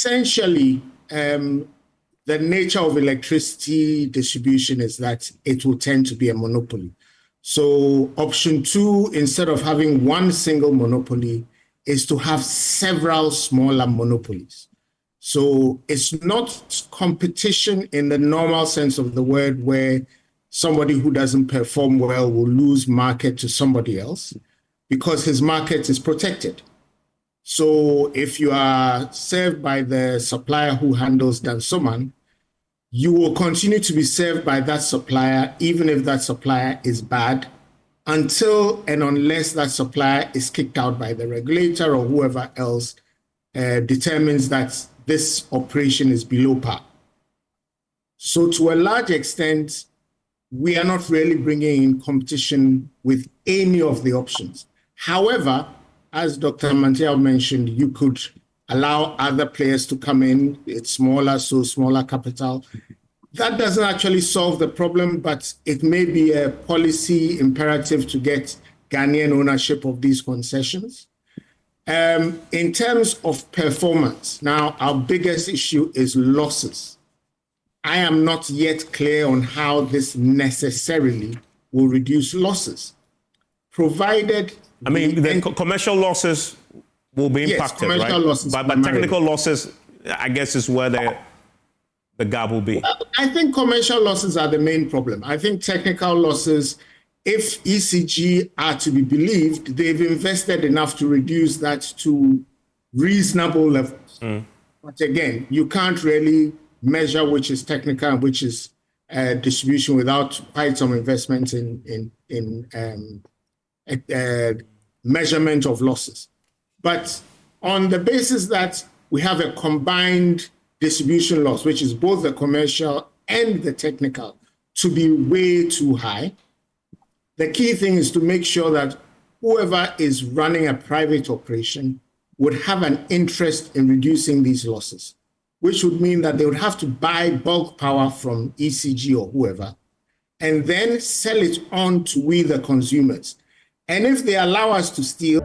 essentially, the nature of electricity distribution is that it will tend to be a monopoly. So option 2, instead of having one single monopoly, is to have several smaller monopolies. So it's not competition in the normal sense of the word, where somebody who doesn't perform well will lose market to somebody else because his market is protected. So if you are served by the supplier who handles Dansoman, you will continue to be served by that supplier, even if that supplier is bad, until and unless that supplier is kicked out by the regulator or whoever else determines that this operation is below par. So to a large extent, we are not really bringing in competition with any of the options. However, as Dr. Mantiao mentioned, you could allow other players to come in. It's smaller, so smaller capital. That doesn't actually solve the problem, but it may be a policy imperative to get Ghanaian ownership of these concessions. In terms of performance, now our biggest issue is losses. I am not yet clear on how this necessarily will reduce losses, provided... I mean, the commercial losses will be impacted, yes, right? Losses but technical losses, I guess, is where the gap will be. I think commercial losses are the main problem. I think technical losses, if ECG are to be believed, they've invested enough to reduce that to reasonable levels. But again, you can't really measure which is technical and which is distribution without quite some investment in measurement of losses. But on the basis that we have a combined distribution loss, which is both the commercial and the technical, to be way too high, the key thing is to make sure that whoever is running a private operation would have an interest in reducing these losses, which would mean that they would have to buy bulk power from ECG or whoever, and then sell it on to we, the consumers. And if they allow us to steal...